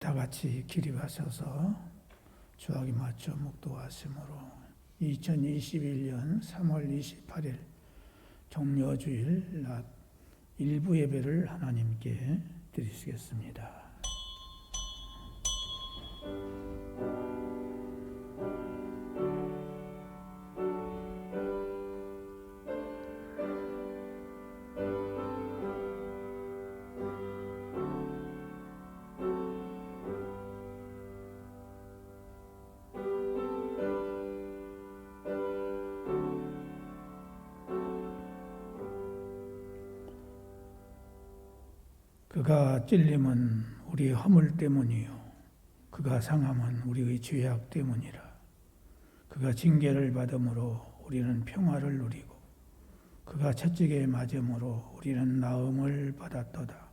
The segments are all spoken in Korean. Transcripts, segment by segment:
다 같이 기립하셔서 주하기 맞춰 묵도하심으로 2021년 3월 28일 종려주일 낮 일부 예배를 하나님께 드리시겠습니다. 그가 찔림은 우리의 허물 때문이요 그가 상함은 우리의 죄악 때문이라. 그가 징계를 받음으로 우리는 평화를 누리고 그가 채찍에 맞음으로 우리는 나음을 받았도다.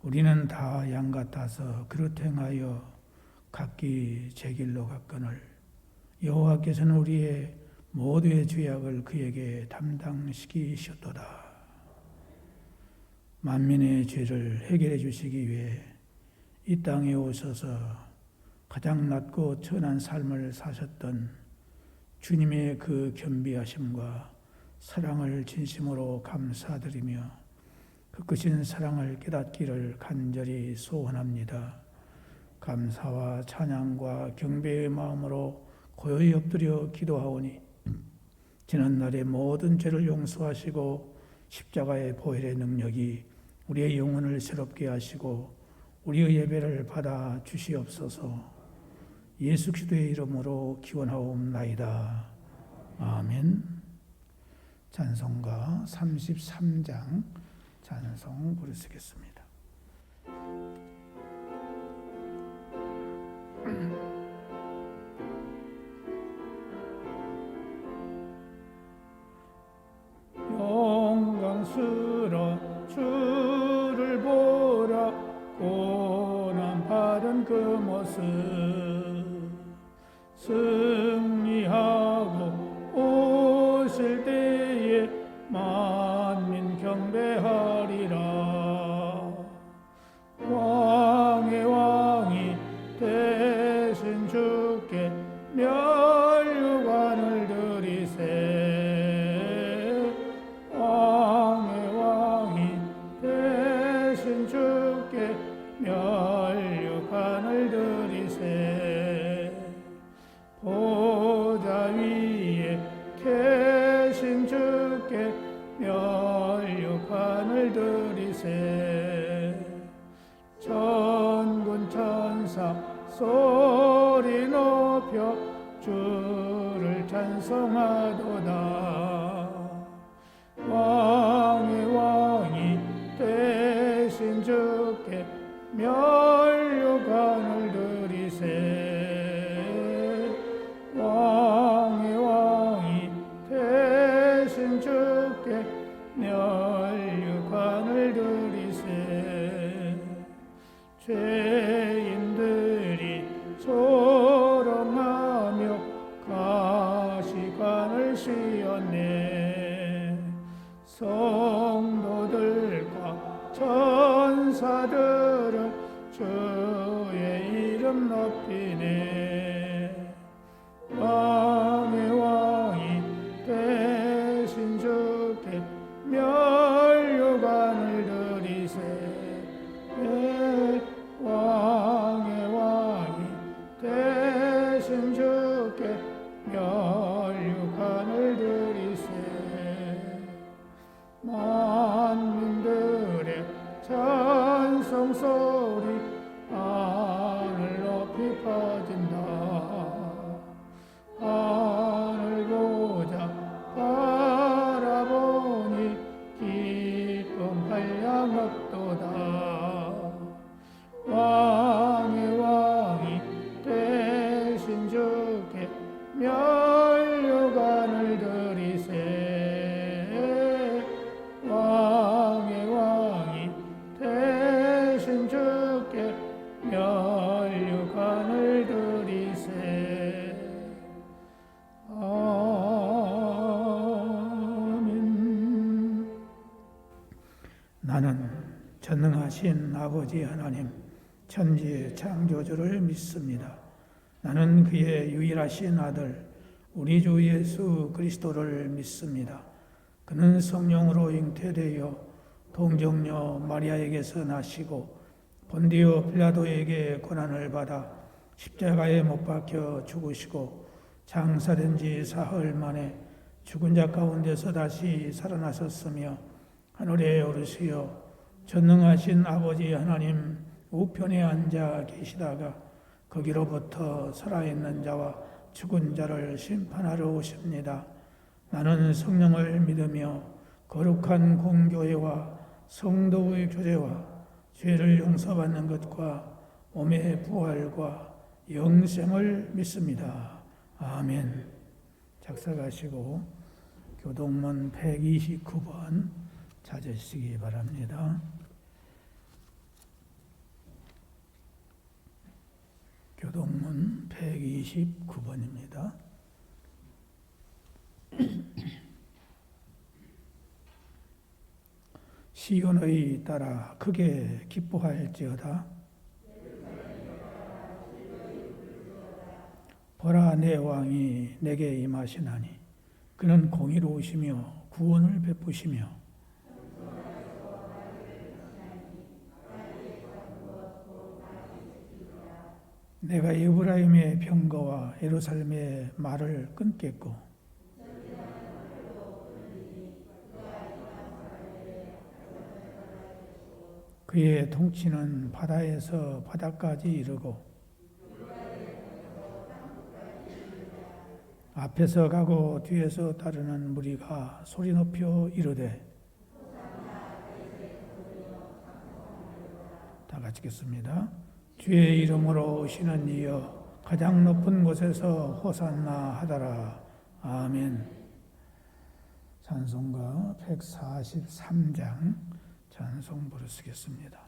우리는 다 양 같아서 그릇 행하여 각기 제 길로 갔거늘 여호와께서는 우리의 모두의 죄악을 그에게 담당시키셨도다. 만민의 죄를 해결해 주시기 위해 이 땅에 오셔서 가장 낮고 천한 삶을 사셨던 주님의 그 겸비하심과 사랑을 진심으로 감사드리며 그 크신 사랑을 깨닫기를 간절히 소원합니다. 감사와 찬양과 경배의 마음으로 고요히 엎드려 기도하오니 지난날의 모든 죄를 용서하시고 십자가의 보혈의 능력이 우리의 영혼을 새롭게 하시고 우리의 예배를 받아 주시옵소서. 예수 그리스도의 이름으로 기원하옵나이다. 아멘. 찬송가 33장 찬송 부르시겠습니다. 영광스러운 주를 보라 고난받은 그 모습 승리하고 오실 때에 만민 경배하리라. 왕의 왕이 되신 주께 면류관을 드리세. 주께 면류관을 드리세. 보좌 위에 계신 주께 면류관을 드리세. 천군 천사 소리 높여 주를 찬송하도다. 왕의 왕이 되신 주께 면류관을 드리세. 왕의 왕이 되신 주께 면류관을 드리세. 죄인들이 소롱하며 가시관을 씌었네. 성도들과 천사들은 주의 이름 높이네. 왕의 왕이 되신 주께 면류관을 드리세. 왕의 왕이 되신 주께 면류관을 드리세. 만민들의 찬송 소리 하늘 높이 퍼진다. 하늘 보자 바라보니 기쁨 한량없도다. 왕의 왕이 되신 주께 면류관을 드리세. 왕의 왕이 되신 주께 면류관을 드리세. 아멘. 나는 전능하신 아버지 하나님 천지의 창조주를 믿습니다. 나는 그의 유일하신 아들 우리 주 예수 그리스도를 믿습니다. 그는 성령으로 잉태되어 동정녀 마리아에게서 나시고 본디오 빌라도에게 고난을 받아 십자가에 못 박혀 죽으시고 장사된 지 사흘 만에 죽은 자 가운데서 다시 살아나셨으며 하늘에 오르시어 전능하신 아버지 하나님 우편에 앉아 계시다가 거기로부터 살아있는 자와 죽은 자를 심판하러 오십니다. 나는 성령을 믿으며 거룩한 공교회와 성도의 교제와 죄를 용서받는 것과 몸의 부활과 영생을 믿습니다. 아멘. 작성하시고 교동문 129번 찾으시기 바랍니다. 교동문 129번입니다. 시온의 따라 크게 기뻐할지어다. 보라, 내 왕이 내게 임하시나니 그는 공의로우시며 구원을 베푸시며 내가 에브라임의 병거와 예루살렘의 말을 끊겠고 그의 통치는 바다에서 바다까지 이르고 앞에서 가고 뒤에서 따르는 무리가 소리 높여 이르되 다 같이 읽겠습니다. 주의 이름으로 오시는 이여 가장 높은 곳에서 호산나 하더라. 아멘. 찬송가 143장 찬송 부르시겠습니다.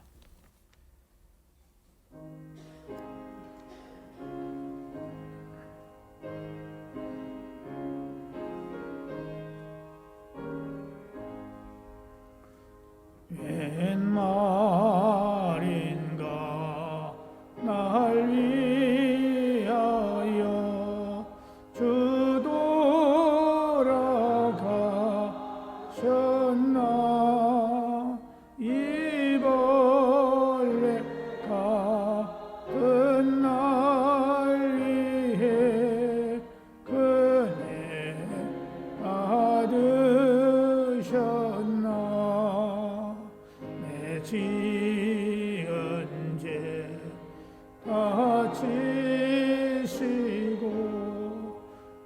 웬 말인가 날 위하여 주 돌아가셨나. 이 벌레 같은 날 위해 그네 받으셨나. 내 지은 죄 다 지시고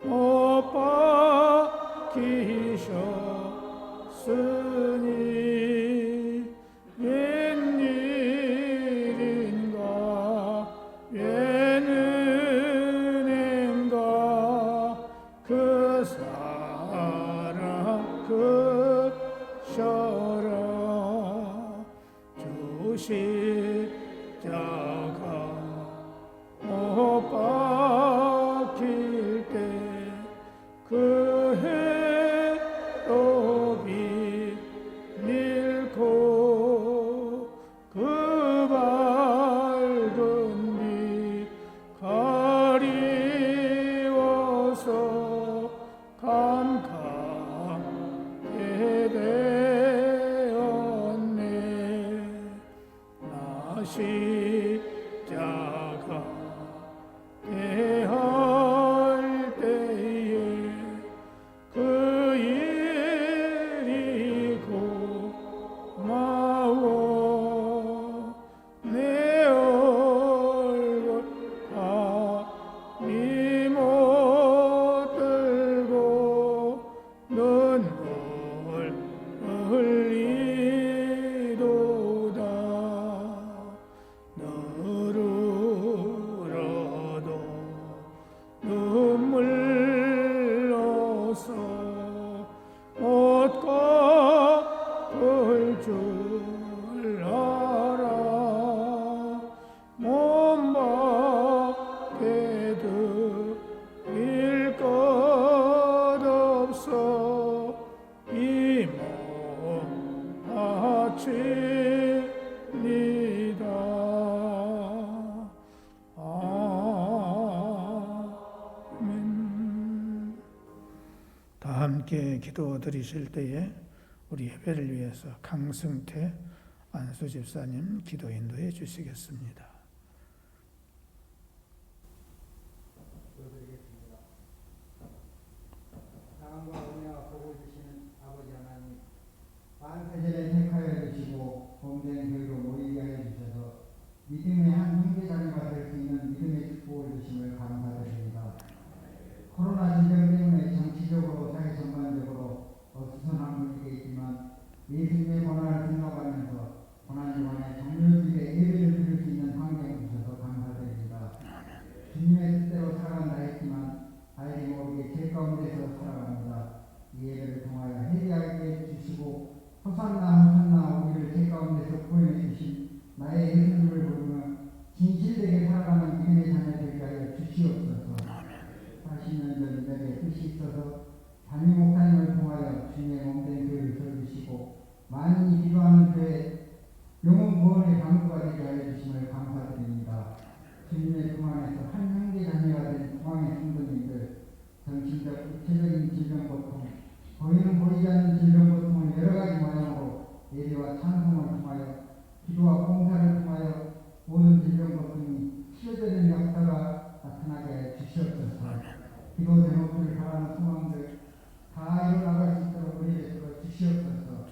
못 박히셨으니 웬일인가 웬은혜인가 그 사랑 그셔라. 주 십자가 못 박힐 때 그 해롭이 밀고 그 밝은 빛 가리워서 감감하게 되었네. 나 십자가 대할 때에 그 일이 고마워. 내 얼굴 감히 못 들고 눈물 흘리도다. 너를 울어도 함께 기도 드리실 때에 우리 예배를 위해서 강승태 안수 집사님 기도 인도해 주시겠습니다. 기도드리겠습니다. 사랑과 은혜와 복을 주시는 아버지 하나님, 만세전에 택하여 주시고 본된 교회로 모이게 하여 주셔서 믿음의 한 형제자매가 될 수 있는 믿음의 축복을 주심을 감사드립니다. 코로나 질병 때문에 정치적으로 사회 전반적으로 어수선한 분위기가 있지만 예수님의 권한을 생각하면서 고난 중간에 정료주의에 예배를 드릴 수 있는 환경 주셔서 감사드립니다. 주님의 뜻대로 살아간다 했지만 알게 모르게 죄 가운데서 살아갑니다. 이 예배를 통하여 회개하게 주시고 호산나 우리를 죄 가운데서 구원해 주신 나의 예수님을 부르며 진실되게 살아가는 믿음의 자녀 되게 하여 주시옵소서. 40년 전 이들의 뜻이 있어서 담임 목사님을 통하여 주님의 몸된 교회를 세우시고 많이 기도하는 교회 영혼 구원의 방구가 되게 하여 주심을 감사드립니다. 주님의 품 안에서 한 형제 자매가 된 중앙의 성도님들, 정신적, 육체적인 질병 고통, 보이는 보이지 않는 질병 고통을 여러 가지 모양으로 예배와 찬송을 통하여 기도와 봉사를 통하여 모든 질병 고통이 치료되는 역사가 나타나게 하여 주시옵소서. 기도 제목들을 바라는 소망들 다 이뤄나갈 수 있도록 우리에게 들어 주시옵소서.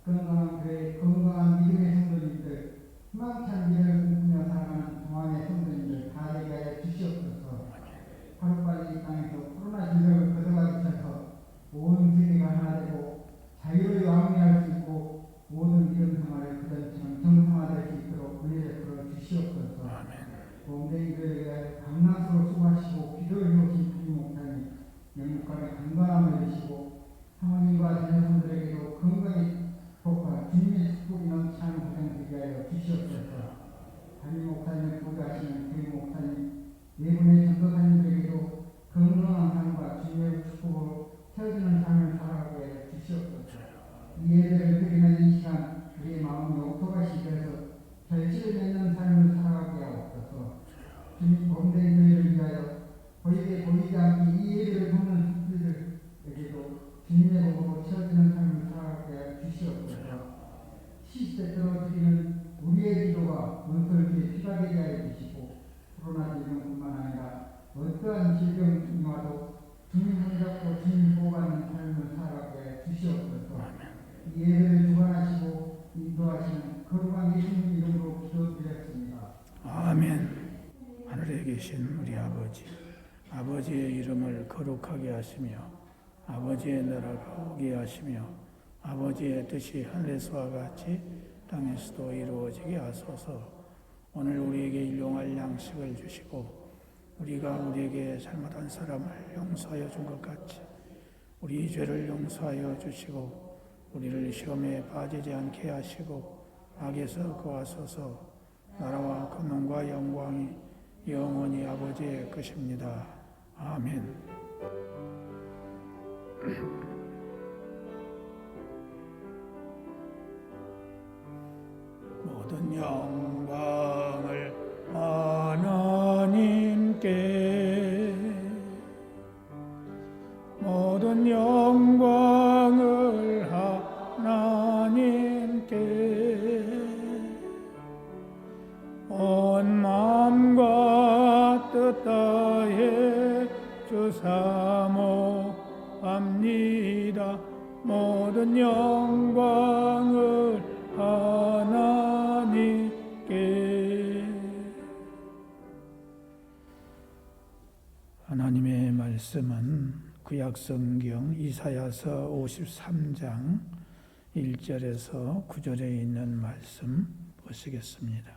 건강한 교회, 건강한 믿음의 성도님들, 희망찬 미래를 꿈꾸며 살아가는 동안의 성도님들 다 되게 하여 주시옵소서. 하루빨리 이 땅에서 코로나 질병을 거둬가 주셔서 온 세계가 하나 되고 자유를 왕래할 수 있고 모든 믿음 생활을 그전처럼 정상화될 수 있도록 우리에게 들어 주시옵소서. bombe이 교회에 강락으로 수고하시고 기도를 해오신 주님 목사님 영육간의 건강함을 주시고 사모님과 자녀분들에게도 건강의 복과 주님의 축복이 넘치는 고생 되게 하여 주시옵소서. 담임 목사님을 보좌하시는 교회 목사님 네 분의 전도사님들에게도 건강한 삶과 주님의 축복으로 세워지는 삶을 살아가게 하여 주시옵소서. 이 예배를 드리는 이 시간 우리의 마음이 옥토밭이 되어서 결실을 맺는 삶을 살아가게 하옵소서. 주님 범된 교회를 위하여 보이지 않게 이 예배를 보는 분들에게도 주님의 복으로 채워지는 삶을 살아가게 하여 주시옵소서. 시시때때로 드리는 우리의 기도가 문설기에 피가 되게 하여 주시고 코로나 질병뿐만 아니라 어떠한 질병이 와도 주님 손잡고 주님 보호받는 삶을 살아가게 하여 주시옵소서. 이 예배를 주관하시고 인도하시는 거룩한 예수님 이름으로 기도드렸습니다. 아멘. 하늘에 계신 우리 아버지, 아버지의 이름을 거룩하게 하시며 아버지의 나라가 오게 하시며 아버지의 뜻이 하늘에서와 같이 땅에서도 이루어지게 하소서. 오늘 우리에게 일용할 양식을 주시고 우리가 우리에게 잘못한 사람을 용서하여 준 것 같이 우리 죄를 용서하여 주시고 우리를 시험에 빠지지 않게 하시고 악에서 구하소서. 나라와 권능과 영광이 영원히 아버지의 것입니다. 아멘. 모든 영광을 하나님께, 모든 영광을 하나님께, 온 마음과 뜻 다해 주사모합니다. 모든 영광을 하나님께. 하나님의 말씀은 구약성경 이사야서 53장 1절에서 9절에 있는 말씀 보시겠습니다.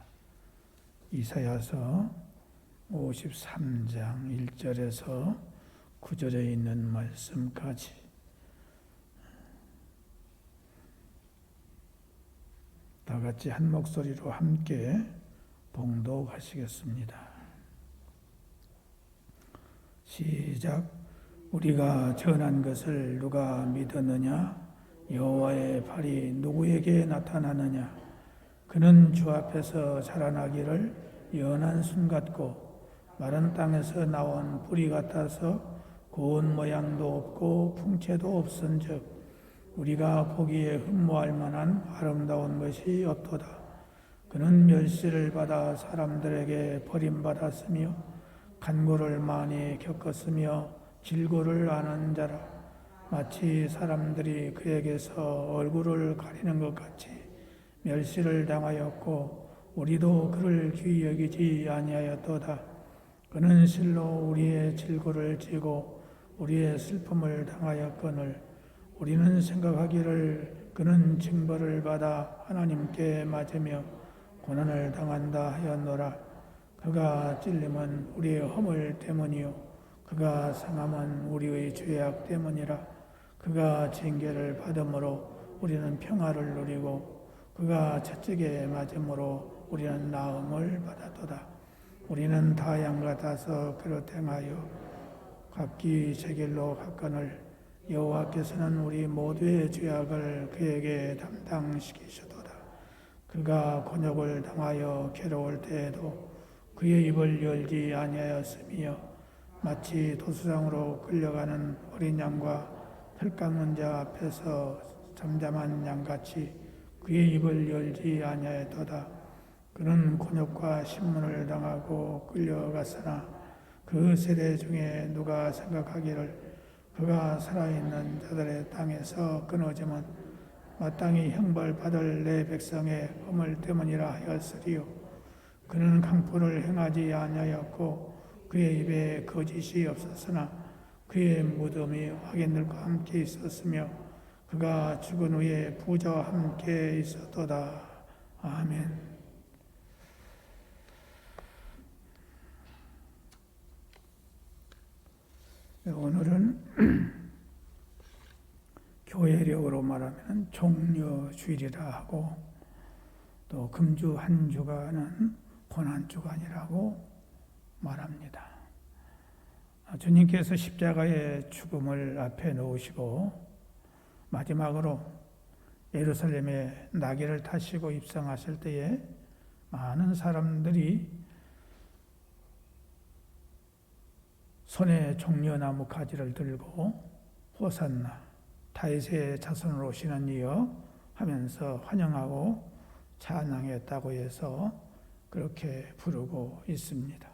이사야서 53장 1절에서 9절에 있는 말씀까지 다 같이 한 목소리로 함께 봉독하시겠습니다. 시작. 우리가 전한 것을 누가 믿었느냐? 여호와의 팔이 누구에게 나타나느냐? 그는 주 앞에서 자라나기를 연한 순 같고 마른 땅에서 나온 뿌리 같아서 고운 모양도 없고 풍채도 없은즉 우리가 보기에 흠모할 만한 아름다운 것이 없도다. 그는 멸시를 받아 사람들에게 버림받았으며 간고를 많이 겪었으며 질고를 아는 자라. 마치 사람들이 그에게서 얼굴을 가리는 것 같이 멸시를 당하였고 우리도 그를 귀히 여기지 아니하였도다. 그는 실로 우리의 질고를 지고 우리의 슬픔을 당하였거늘 우리는 생각하기를 그는 징벌을 받아 하나님께 맞으며 고난을 당한다 하였노라. 그가 찔림은 우리의 허물 때문이요 그가 상함은 우리의 죄악 때문이라. 그가 징계를 받음으로 우리는 평화를 누리고 그가 채찍에 맞음으로 우리는 나음을 받았도다. 우리는 다 양 같아서 그릇 행하여 각기 제 길로 갔거늘 여호와께서는 우리 모두의 죄악을 그에게 담당시키시도다. 그가 곤욕을 당하여 괴로울 때에도 그의 입을 열지 아니하였으며 마치 도수장으로 끌려가는 어린 양과 털 깎는 자 앞에서 잠잠한 양같이 그의 입을 열지 아니하였도다. 그는 곤욕과 신문을 당하고 끌려갔으나 그 세대 중에 누가 생각하기를 그가 살아있는 자들의 땅에서 끊어지면 마땅히 형벌받을 내 백성의 허물 때문이라 하였으리요. 그는 강포를 행하지 아니하였고 그의 입에 거짓이 없었으나 그의 무덤이 확인들과 함께 있었으며 그가 죽은 후에 부자와 함께 있었도다. 아멘. 오늘은 교회력으로 말하면 종려주일이라 하고 또 금주 한 주간은 고난주간이라고 말합니다. 주님께서 십자가의 죽음을 앞에 놓으시고 마지막으로 예루살렘에 나귀를 타시고 입성하실 때에 많은 사람들이 손에 종려나무 가지를 들고 호산나 다윗의 자손으로 오시는 이여 하면서 환영하고 찬양했다고 해서 그렇게 부르고 있습니다.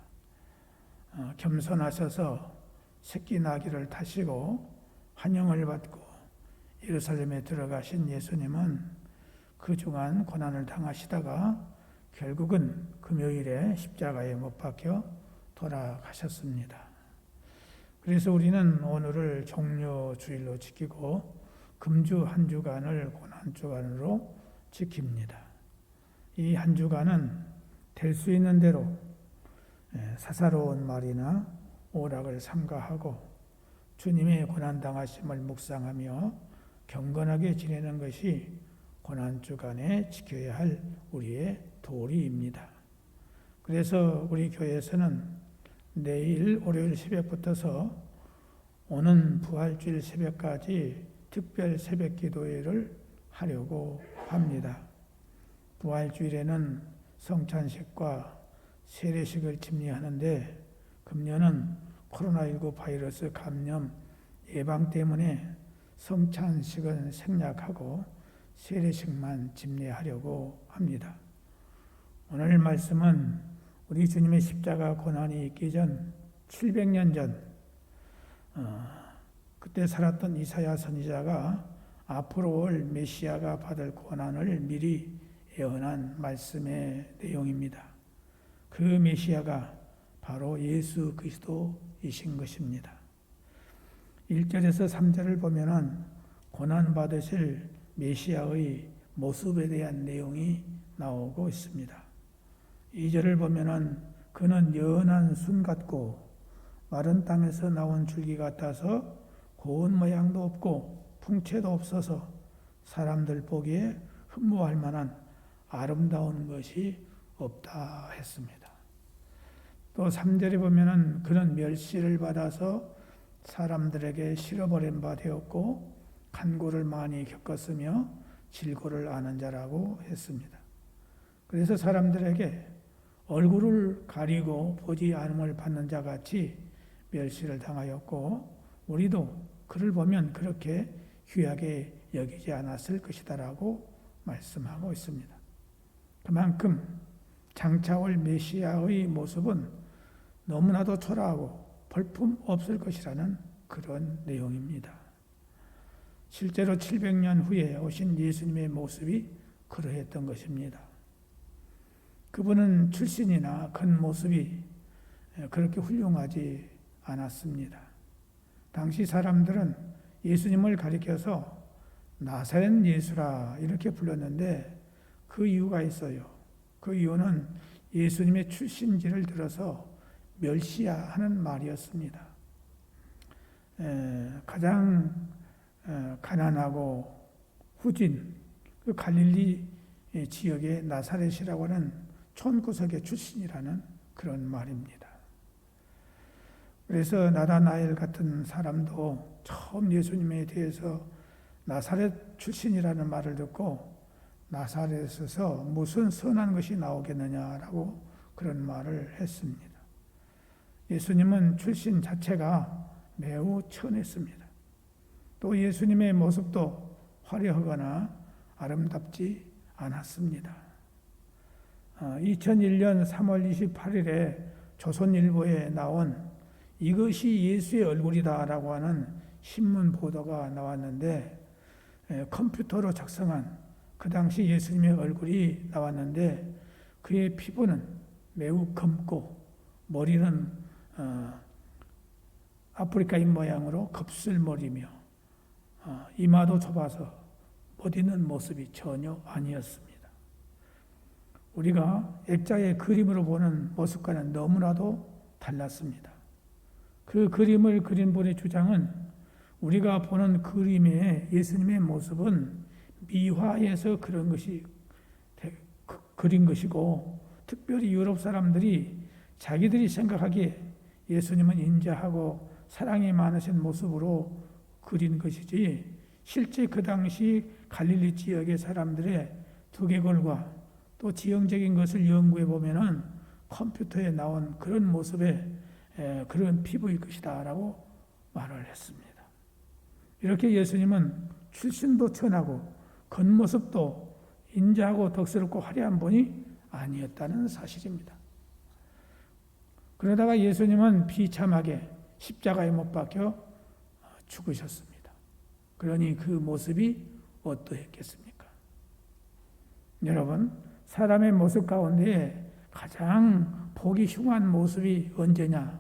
겸손하셔서 새끼 나귀를 타시고 환영을 받고 예루살렘에 들어가신 예수님은 그 중한 고난을 당하시다가 결국은 금요일에 십자가에 못 박혀 돌아가셨습니다. 그래서 우리는 오늘을 종려주일로 지키고 금주 한 주간을 고난주간으로 지킵니다. 이 한 주간은 될 수 있는 대로 사사로운 말이나 오락을 삼가하고 주님의 고난당하심을 묵상하며 경건하게 지내는 것이 고난주간에 지켜야 할 우리의 도리입니다. 그래서 우리 교회에서는 내일 월요일 새벽부터서 오는 부활주일 새벽까지 특별 새벽 기도회를 하려고 합니다. 부활주일에는 성찬식과 세례식을 집례하는데 금년은 코로나19 바이러스 감염 예방 때문에 성찬식은 생략하고 세례식만 집례하려고 합니다. 오늘 말씀은 우리 주님의 십자가 고난이 있기 전 700년 전 그때 살았던 이사야 선지자가 앞으로 올 메시아가 받을 고난을 미리 예언한 말씀의 내용입니다. 그 메시아가 바로 예수 그리스도이신 것입니다. 1절에서 3절을 보면은 고난 받으실 메시아의 모습에 대한 내용이 나오고 있습니다. 2절을 보면은 그는 연한 순 같고 마른 땅에서 나온 줄기 같아서 고운 모양도 없고 풍채도 없어서 사람들 보기에 흠모할 만한 아름다운 것이 없다 했습니다. 또 3절에 보면은 그는 멸시를 받아서 사람들에게 실어버린 바 되었고 간고를 많이 겪었으며 질고를 아는 자라고 했습니다. 그래서 사람들에게 얼굴을 가리고 보지 않음을 받는 자 같이 멸시를 당하였고 우리도 그를 보면 그렇게 귀하게 여기지 않았을 것이다라고 말씀하고 있습니다. 그만큼 장차올 메시아의 모습은 너무나도 초라하고 볼품 없을 것이라는 그런 내용입니다. 실제로 700년 후에 오신 예수님의 모습이 그러했던 것입니다. 그분은 출신이나 겉모습이 그렇게 훌륭하지 않았습니다. 당시 사람들은 예수님을 가리켜서 나사렛 예수라 이렇게 불렀는데 그 이유가 있어요. 그 이유는 예수님의 출신지를 들어서 멸시하는 말이었습니다. 가장 가난하고 후진 그 갈릴리 지역의 나사렛이라고 하는 촌구석의 출신이라는 그런 말입니다. 그래서 나다나엘 같은 사람도 처음 예수님에 대해서 나사렛 출신이라는 말을 듣고 나사렛에서 무슨 선한 것이 나오겠느냐라고 그런 말을 했습니다. 예수님은 출신 자체가 매우 천했습니다. 또 예수님의 모습도 화려하거나 아름답지 않았습니다. 2001년 3월 28일에 조선일보에 나온 이것이 예수의 얼굴이다라고 하는 신문 보도가 나왔는데 컴퓨터로 작성한 그 당시 예수님의 얼굴이 나왔는데 그의 피부는 매우 검고 머리는 아프리카인 모양으로 kop슬머리며 이마도 좁아서 멋있는 모습이 전혀 아니었습니다. 우리가 액자의 그림으로 보는 모습과는 너무나도 달랐습니다. 그 그림을 그린 분의 주장은 우리가 보는 그림의 예수님의 모습은 미화해서 그런 것이 그린 것이고 특별히 유럽 사람들이 자기들이 생각하기에 예수님은 인자하고 사랑이 많으신 모습으로 그린 것이지 실제 그 당시 갈릴리 지역의 사람들의 두개골과 또 지형적인 것을 연구해 보면은 컴퓨터에 나온 그런 모습의 그런 피부일 것이다 라고 말을 했습니다. 이렇게 예수님은 출신도 천하고 겉모습도 인자하고 덕스럽고 화려한 분이 아니었다는 사실입니다. 그러다가 예수님은 비참하게 십자가에 못 박혀 죽으셨습니다. 그러니 그 모습이 어떠했겠습니까? 여러분, 사람의 모습 가운데 가장 보기 흉한 모습이 언제냐?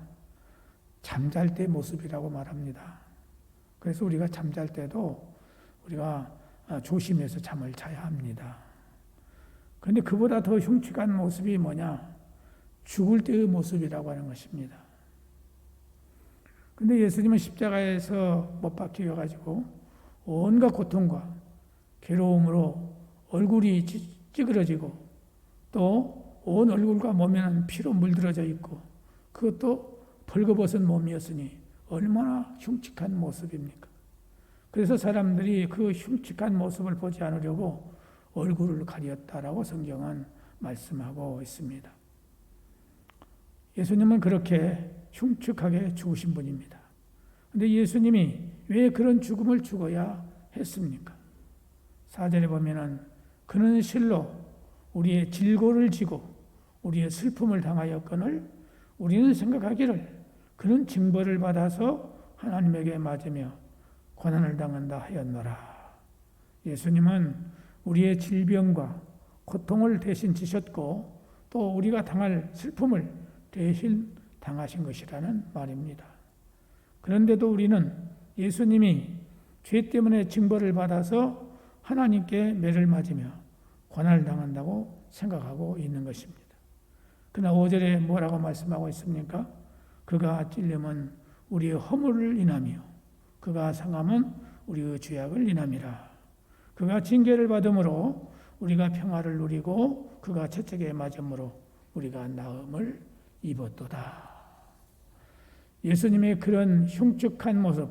잠잘 때 모습이라고 말합니다. 그래서 우리가 잠잘 때도 우리가 조심해서 잠을 자야 합니다. 그런데 그보다 더 흉측한 모습이 뭐냐? 죽을 때의 모습이라고 하는 것입니다. 그런데 예수님은 십자가에서 못 박혀가지고 온갖 고통과 괴로움으로 얼굴이 찌그러지고 또 온 얼굴과 몸에는 피로 물들어져 있고 그것도 벌거벗은 몸이었으니 얼마나 흉측한 모습입니까? 그래서 사람들이 그 흉측한 모습을 보지 않으려고 얼굴을 가렸다라고 성경은 말씀하고 있습니다. 예수님은 그렇게 흉측하게 죽으신 분입니다. 그런데 예수님이 왜 그런 죽음을 죽어야 했습니까? 4절에 보면은 그는 실로 우리의 질고를 지고 우리의 슬픔을 당하였거늘 우리는 생각하기를 그는 징벌을 받아서 하나님에게 맞으며 고난을 당한다 하였노라. 예수님은 우리의 질병과 고통을 대신 지셨고 또 우리가 당할 슬픔을 대신 당하신 것이라는 말입니다. 그런데도 우리는 예수님이 죄 때문에 징벌을 받아서 하나님께 매를 맞으며 고난을 당한다고 생각하고 있는 것입니다. 그러나 5절에 뭐라고 말씀하고 있습니까? 그가 찔림은 우리의 허물을 인하며 그가 상함은 우리의 죄악을 인함이라. 그가 징계를 받음으로 우리가 평화를 누리고 그가 채찍에 맞음으로 우리가 나음을 입었도다. 예수님의 그런 흉측한 모습,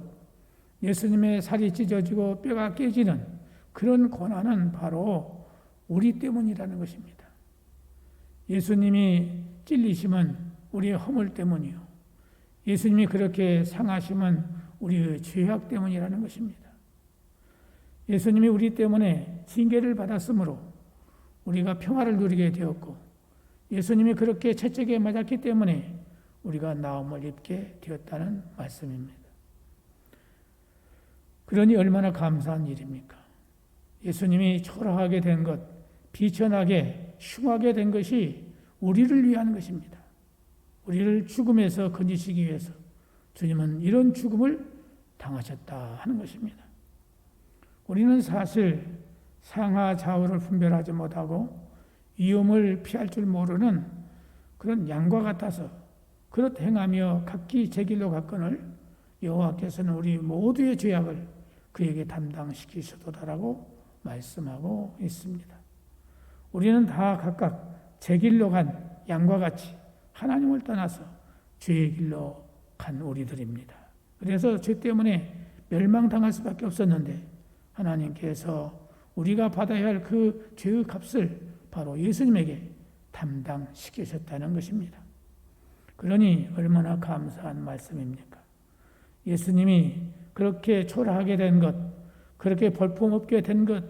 예수님의 살이 찢어지고 뼈가 깨지는 그런 고난은 바로 우리 때문이라는 것입니다. 예수님이 찔리심은 우리의 허물 때문이요. 예수님이 그렇게 상하심은 우리의 죄악 때문이라는 것입니다. 예수님이 우리 때문에 징계를 받았으므로 우리가 평화를 누리게 되었고, 예수님이 그렇게 채찍에 맞았기 때문에 우리가 나음을 입게 되었다는 말씀입니다. 그러니 얼마나 감사한 일입니까? 예수님이 초라하게 된 것, 비천하게 흉하게 된 것이 우리를 위한 것입니다. 우리를 죽음에서 건지시기 위해서 주님은 이런 죽음을 당하셨다 하는 것입니다. 우리는 사실 상하 좌우를 분별하지 못하고 위험을 피할 줄 모르는 그런 양과 같아서 그렇게 행하며 각기 제 길로 갔거늘 여호와께서는 우리 모두의 죄악을 그에게 담당시키시도다라고 말씀하고 있습니다. 우리는 다 각각 제 길로 간 양과 같이 하나님을 떠나서 죄의 길로 간 우리들입니다. 그래서 죄 때문에 멸망당할 수밖에 없었는데 하나님께서 우리가 받아야 할 그 죄의 값을 바로 예수님에게 담당시키셨다는 것입니다. 그러니 얼마나 감사한 말씀입니까? 예수님이 그렇게 초라하게 된 것, 그렇게 볼품없게 된 것,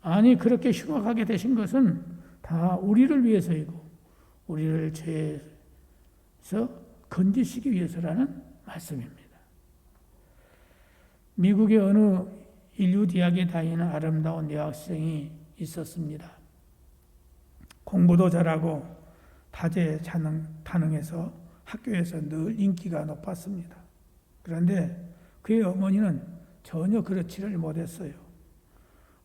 아니 그렇게 흉악하게 되신 것은 다 우리를 위해서이고 우리를 죄에서 건지시기 위해서라는 말씀입니다. 미국의 어느 인류 대학에 다니는 아름다운 여학생이 있었습니다. 공부도 잘하고 다재다능해서 학교에서 늘 인기가 높았습니다. 그런데 그의 어머니는 전혀 그렇지를 못했어요.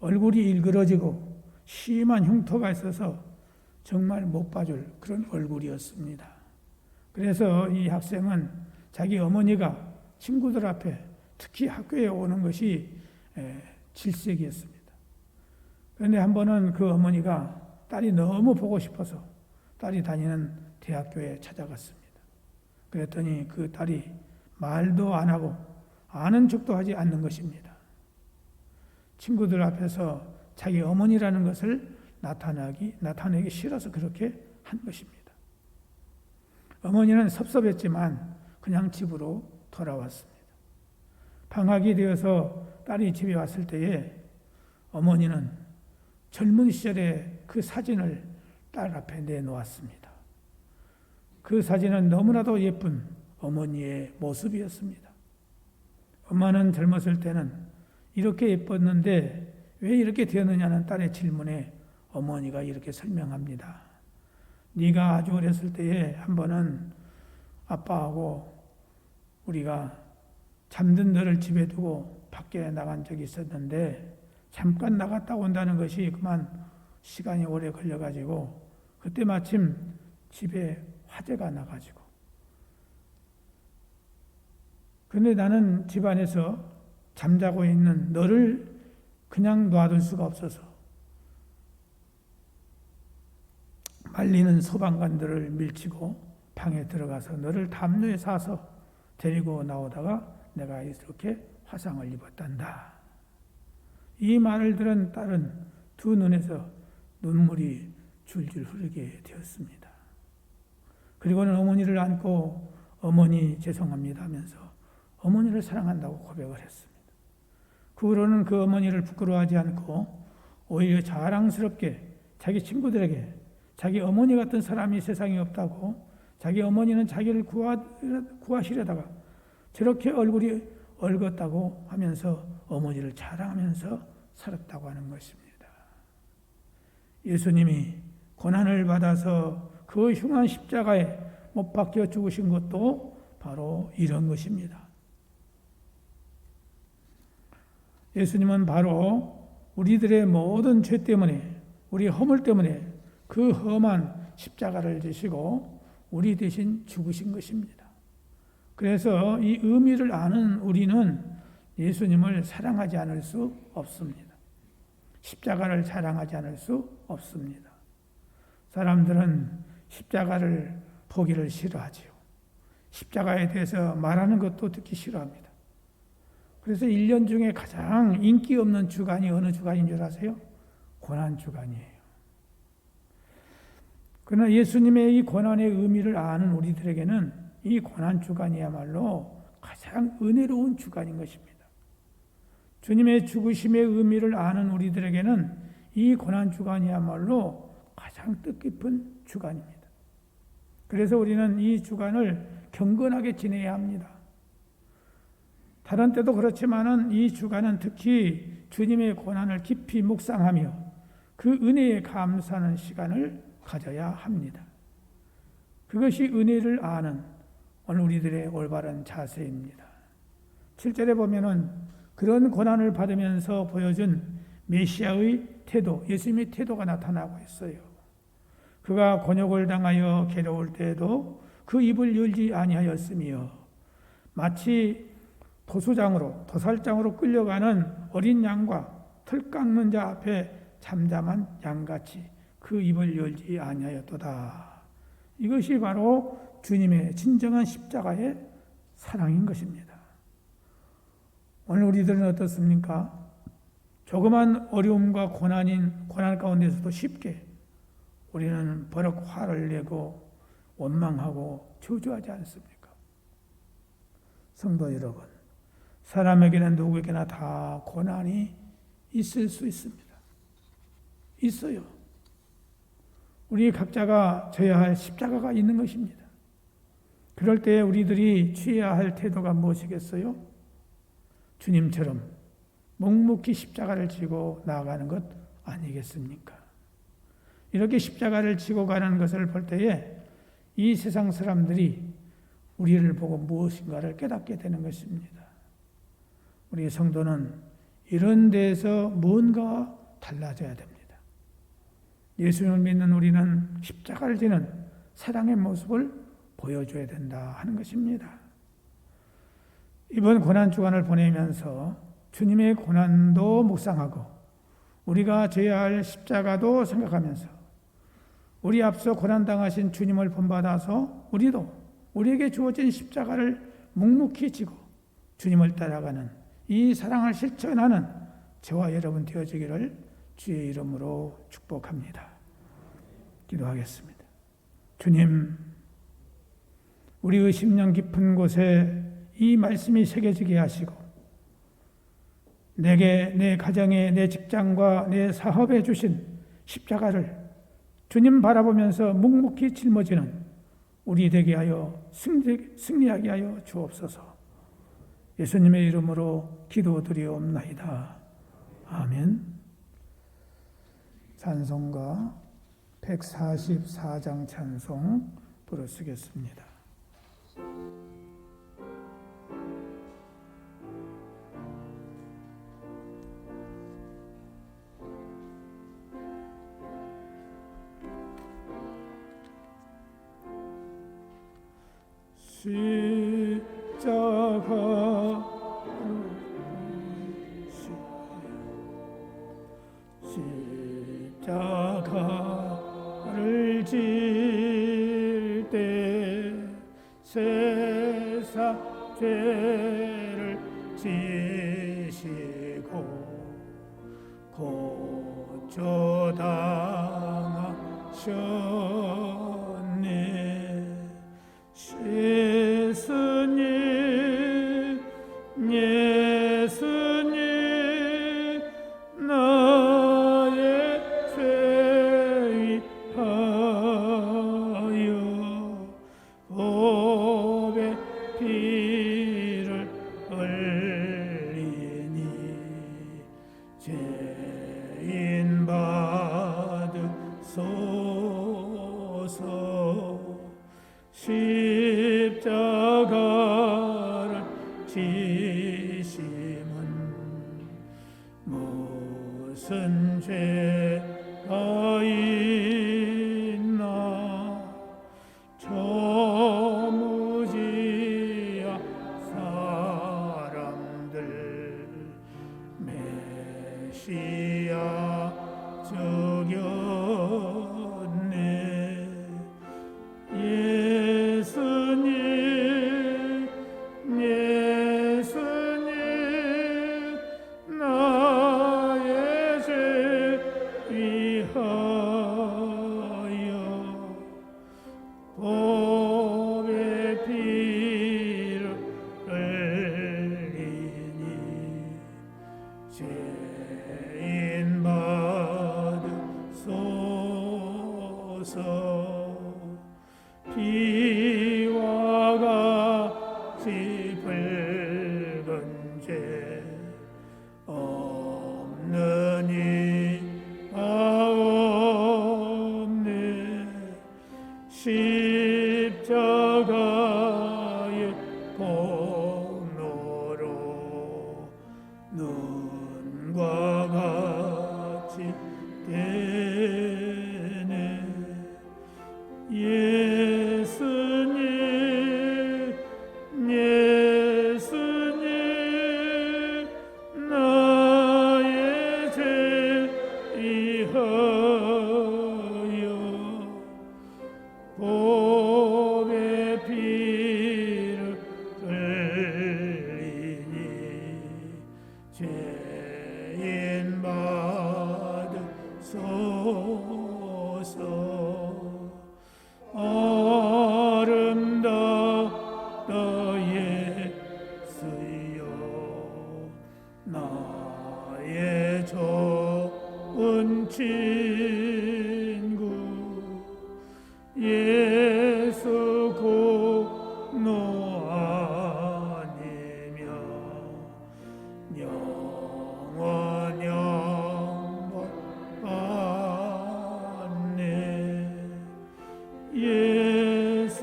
얼굴이 일그러지고 심한 흉터가 있어서 정말 못 봐줄 그런 얼굴이었습니다. 그래서 이 학생은 자기 어머니가 친구들 앞에 특히 학교에 오는 것이 질색이었습니다. 그런데 한 번은 그 어머니가 딸이 너무 보고 싶어서 딸이 다니는 대학교에 찾아갔습니다. 그랬더니 그 딸이 말도 안 하고 아는 척도 하지 않는 것입니다. 친구들 앞에서 자기 어머니라는 것을 나타내기 싫어서 그렇게 한 것입니다. 어머니는 섭섭했지만 그냥 집으로 돌아왔습니다. 방학이 되어서 딸이 집에 왔을 때에 어머니는 젊은 시절의 그 사진을 딸 앞에 내놓았습니다. 그 사진은 너무나도 예쁜 어머니의 모습이었습니다. 엄마는 젊었을 때는 이렇게 예뻤는데 왜 이렇게 되었느냐는 딸의 질문에 어머니가 이렇게 설명합니다. 네가 아주 어렸을 때에 한 번은 아빠하고 우리가 잠든 너를 집에 두고 밖에 나간 적이 있었는데 잠깐 나갔다 온다는 것이 그만 시간이 오래 걸려가지고 그때 마침 집에 화재가 나가지고 그런데 나는 집안에서 잠자고 있는 너를 그냥 놔둘 수가 없어서 말리는 소방관들을 밀치고 방에 들어가서 너를 담요에 싸서 데리고 나오다가 내가 이렇게 화상을 입었단다. 이 말을 들은 딸은 두 눈에서 눈물이 줄줄 흐르게 되었습니다. 그리고는 어머니를 안고 어머니 죄송합니다 하면서 어머니를 사랑한다고 고백을 했습니다. 그 후로는 그 어머니를 부끄러워하지 않고 오히려 자랑스럽게 자기 친구들에게 자기 어머니 같은 사람이 세상에 없다고 자기 어머니는 자기를 구하시려다가 저렇게 얼굴이 얼었다고 하면서 어머니를 자랑하면서 살았다고 하는 것입니다. 예수님이 고난을 받아서 그 흉한 십자가에 못 박혀 죽으신 것도 바로 이런 것입니다. 예수님은 바로 우리들의 모든 죄 때문에 우리 허물 때문에 그 험한 십자가를 지시고 우리 대신 죽으신 것입니다. 그래서 이 의미를 아는 우리는 예수님을 사랑하지 않을 수 없습니다. 십자가를 사랑하지 않을 수 없습니다. 사람들은 십자가를 보기를 싫어하지요. 십자가에 대해서 말하는 것도 듣기 싫어합니다. 그래서 1년 중에 가장 인기 없는 주간이 어느 주간인 줄 아세요? 고난주간이에요. 그러나 예수님의 이 고난의 의미를 아는 우리들에게는 이 고난주간이야말로 가장 은혜로운 주간인 것입니다. 주님의 죽으심의 의미를 아는 우리들에게는 이 고난주간이야말로 가장 뜻깊은 주간입니다. 그래서 우리는 이 주간을 경건하게 지내야 합니다. 다른 때도 그렇지만은 이 주간은 특히 주님의 고난을 깊이 묵상하며 그 은혜에 감사하는 시간을 가져야 합니다. 그것이 은혜를 아는 오늘 우리들의 올바른 자세입니다. 7절에 보면은 그런 고난을 받으면서 보여준 메시아의 태도, 예수님의 태도가 나타나고 있어요. 그가 곤욕을 당하여 괴로울 때에도 그 입을 열지 아니하였으며 마치 도살장으로 끌려가는 어린 양과 털 깎는 자 앞에 잠잠한 양같이 그 입을 열지 아니하였도다. 이것이 바로 주님의 진정한 십자가의 사랑인 것입니다. 오늘 우리들은 어떻습니까? 조그만 어려움과 고난 가운데서도 쉽게 우리는 버럭 화를 내고 원망하고 저주하지 않습니까? 성도 여러분, 사람에게는 누구에게나 다 고난이 있을 수 있습니다. 있어요. 우리 각자가 져야 할 십자가가 있는 것입니다. 그럴 때 우리들이 취해야 할 태도가 무엇이겠어요? 주님처럼 묵묵히 십자가를 지고 나아가는 것 아니겠습니까? 이렇게 십자가를 지고 가는 것을 볼 때에 이 세상 사람들이 우리를 보고 무엇인가를 깨닫게 되는 것입니다. 우리 성도는 이런 데에서 뭔가 달라져야 됩니다. 예수님을 믿는 우리는 십자가를 지는 사랑의 모습을 보여줘야 된다 하는 것입니다. 이번 고난주간을 보내면서 주님의 고난도 묵상하고 우리가 져야 할 십자가도 생각하면서 우리 앞서 고난당하신 주님을 본받아서 우리에게 주어진 십자가를 묵묵히 지고 주님을 따라가는 이 사랑을 실천하는 저와 여러분 되어지기를 주의 이름으로 축복합니다. 기도하겠습니다. 주님, 우리의 심령 깊은 곳에 이 말씀이 새겨지게 하시고 내게, 내 가정에, 내 직장과 내 사업에 주신 십자가를 주님 바라보면서 묵묵히 짊어지는 우리 되게 하여 승리하게 하여 주옵소서. 예수님의 이름으로 기도드리옵나이다. 아멘. 찬송가 144장 찬송 부르시겠습니다. 십자가를 질 때 세상 죄를 지시고 고초당하셨네. 예수님 나의 죄 위하여 보배 피를 흘리니 죄인 받으소서. 십자가를 지심은 무슨 죄가 있나. 저 무지한 사람들 메시아 저겼네. 예수님 나의 죄 십자가의 공로로 눈과 같이 되네. 예수님, 예수님, 나의 죄 위하여 복의 피를 흘리니 죄인 받으소서. 아름답다 예수여, 나의 좋은 친구. 예수 공로 아니면 영원 영원 받네. 예수님,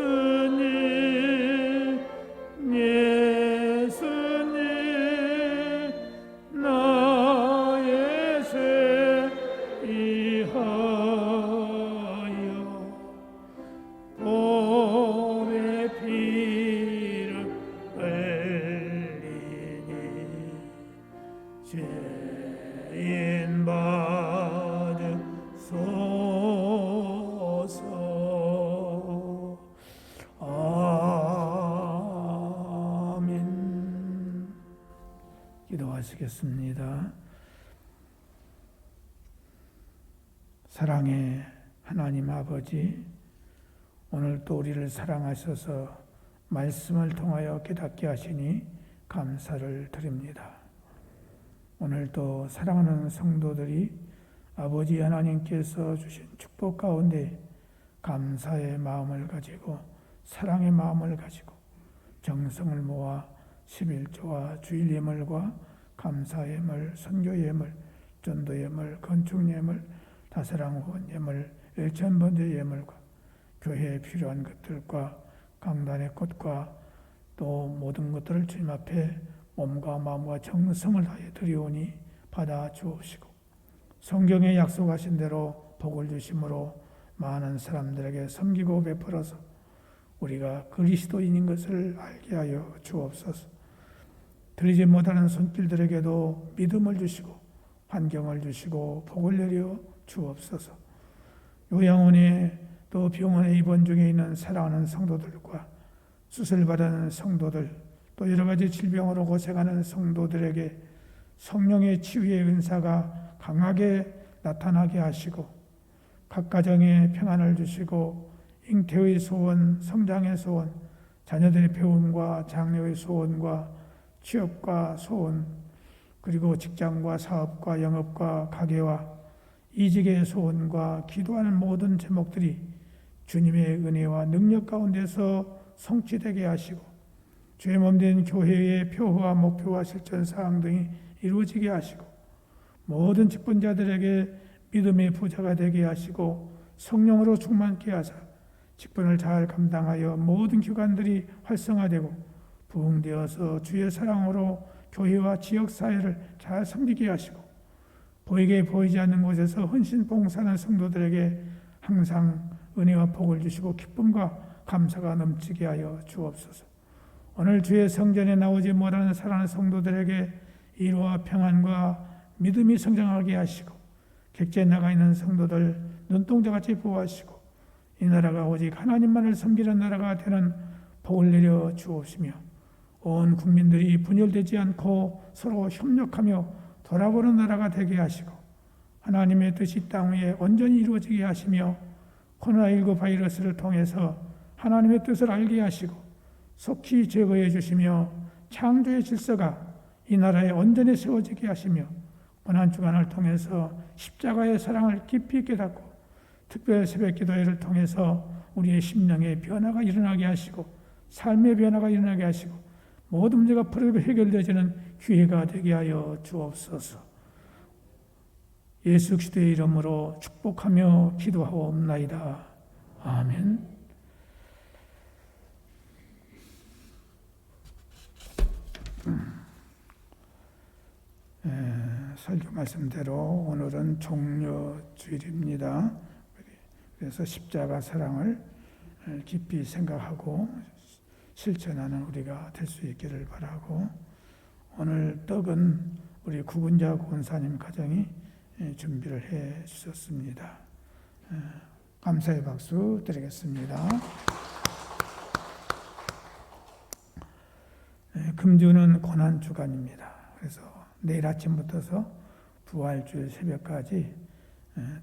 예수님, 나의 죄 위하여 복의 피를 흘리니 죄인 받으소서. 아멘. 기도하시겠습니다. 사랑의 하나님 아버지, 오늘 또 우리를 사랑하셔서 말씀을 통하여 깨닫게 하시니 감사를 드립니다. 오늘 또 사랑하는 성도들이 아버지 하나님께서 주신 축복 가운데 감사의 마음을 가지고 사랑의 마음을 가지고 정성을 모아 11조와 주일 예물과 감사 예물, 선교 예물, 전도 예물, 건축 예물, 다사랑 후원 예물, 일천번제 예물과 교회에 필요한 것들과 강단의 것과 또 모든 것들을 주님 앞에 몸과 마음과 정성을 다해 드리오니 받아 주옵시고, 성경에 약속하신 대로 복을 주심으로 많은 사람들에게 섬기고 베풀어서 우리가 그리스도인인 것을 알게 하여 주옵소서. 들리지 못하는 손길들에게도 믿음을 주시고 환경을 주시고 복을 내려 주옵소서. 요양원에 또 병원에 입원 중에 있는 사랑하는 성도들과 수술받은 성도들, 또 여러 가지 질병으로 고생하는 성도들에게 성령의 치유의 은사가 강하게 나타나게 하시고 각 가정에 평안을 주시고 잉태의 소원, 성장의 소원, 자녀들의 배움과 장래의 소원과 취업과 소원, 그리고 직장과 사업과 영업과 가게와 이직의 소원과 기도하는 모든 제목들이 주님의 은혜와 능력 가운데서 성취되게 하시고 주의 몸된 교회의 표어와 목표와 실천 사항 등이 이루어지게 하시고 모든 직분자들에게 믿음의 부자가 되게 하시고 성령으로 충만케 하사 직분을 잘 감당하여 모든 기관들이 활성화되고 부흥되어서 주의 사랑으로 교회와 지역사회를 잘 섬기게 하시고 보이게 보이지 않는 곳에서 헌신 봉사하는 성도들에게 항상 은혜와 복을 주시고 기쁨과 감사가 넘치게 하여 주옵소서. 오늘 주의 성전에 나오지 못하는 사랑하는 성도들에게 이로와 평안과 믿음이 성장하게 하시고 객지에 나가 있는 성도들 눈동자같이 보호하시고 이 나라가 오직 하나님만을 섬기는 나라가 되는 복을 내려 주옵시며 온 국민들이 분열되지 않고 서로 협력하며 돌아보는 나라가 되게 하시고 하나님의 뜻이 땅 위에 온전히 이루어지게 하시며 코로나19 바이러스를 통해서 하나님의 뜻을 알게 하시고 속히 제거해 주시며 창조의 질서가 이 나라에 온전히 세워지게 하시며 고난주간을 통해서 십자가의 사랑을 깊이 깨닫고 특별 새벽 기도회를 통해서 우리의 심령의 변화가 일어나게 하시고 삶의 변화가 일어나게 하시고 모든 문제가 풀어지고 해결되어지는 기회가 되게 하여 주옵소서. 예수 그리스도의 이름으로 축복하며 기도하옵나이다. 아멘. 설교 말씀대로 오늘은 종려주일입니다. 그래서 십자가 사랑을 깊이 생각하고 실천하는 우리가 될 수 있기를 바라고, 오늘 떡은 우리 구근자 권사님 가정이 준비를 해 주셨습니다. 감사의 박수 드리겠습니다. 금주는 고난주간입니다. 그래서 내일 아침부터서 부활주일 새벽까지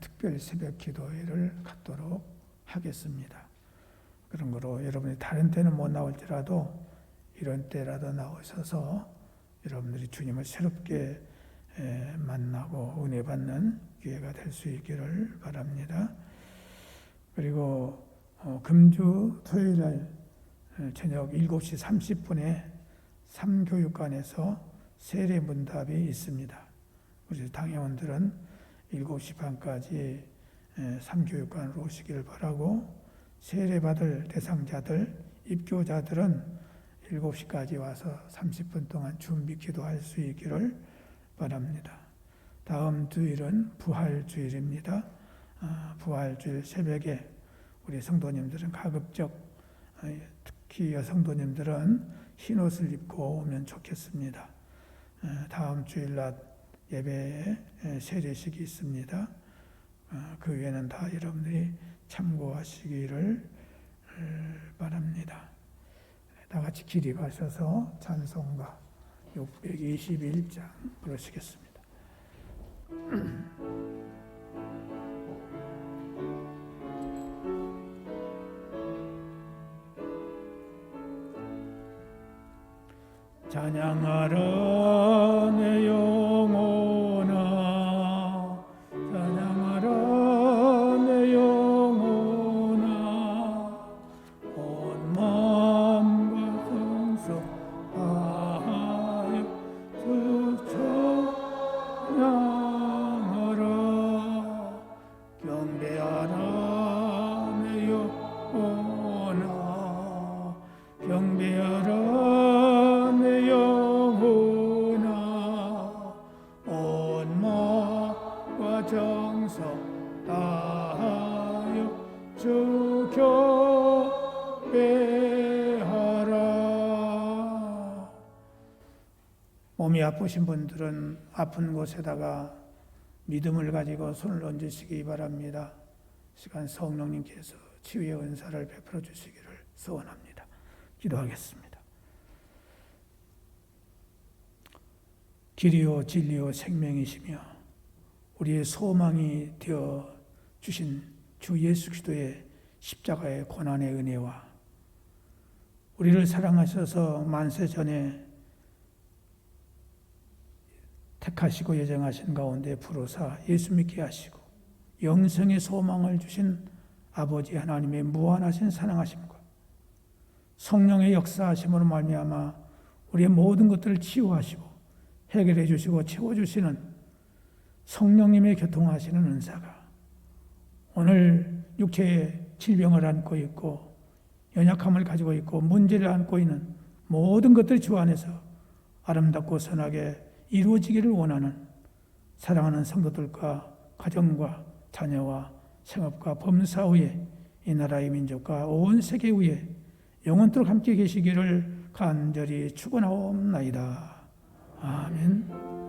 특별 새벽 기도회를 갖도록 하겠습니다. 그런 거로 여러분이 다른 때는 못 나올지라도 이런 때라도 나오셔서 여러분들이 주님을 새롭게 만나고 은혜 받는 기회가 될 수 있기를 바랍니다. 그리고 금주 토요일날 저녁 7시 30분에 삼교육관에서 세례 문답이 있습니다. 우리 당회원들은 7시 반까지 삼교육관으로 오시기를 바라고, 세례받을 대상자들, 입교자들은 7시까지 와서 30분 동안 준비 기도할 수 있기를 바랍니다. 다음 주일은 부활주일입니다. 부활주일 새벽에 우리 성도님들은 가급적, 특히 여성도님들은 흰옷을 입고 오면 좋겠습니다. 다음 주일날 예배에 세례식이 있습니다. 그 외에는 다 여러분들이 참고하시기를 바랍니다. 다 같이 길이 가셔서 찬송가 621장 부르시겠습니다. 찬양하라 내 영혼아, 찬양하라 내 영혼아, 온 마음과 성소 다하여 주 찬양하라. 경배하라 내 영혼아, 경배하라 정성 다하여 주 경배하라. 몸이 아프신 분들은 아픈 곳에다가 믿음을 가지고 손을 얹으시기 바랍니다. 시간 성령님께서 치유의 은사를 베풀어 주시기를 소원합니다. 기도하겠습니다. 길이요 진리요 생명이시며 우리의 소망이 되어 주신 주 예수 그리스도의 십자가의 고난의 은혜와 우리를 사랑하셔서 만세 전에 택하시고 예정하신 가운데 부르사 예수 믿게 하시고 영생의 소망을 주신 아버지 하나님의 무한하신 사랑하심과 성령의 역사하심으로 말미암아 우리의 모든 것들을 치유하시고 해결해 주시고 채워주시는 성령님의 교통하시는 은사가 오늘 육체의 질병을 안고 있고 연약함을 가지고 있고 문제를 안고 있는 모든 것들이 주 안에서 아름답고 선하게 이루어지기를 원하는 사랑하는 성도들과 가정과 자녀와 생업과 범사 위에 이 나라의 민족과 온 세계 위에 영원토록 함께 계시기를 간절히 축원하옵나이다. 아멘.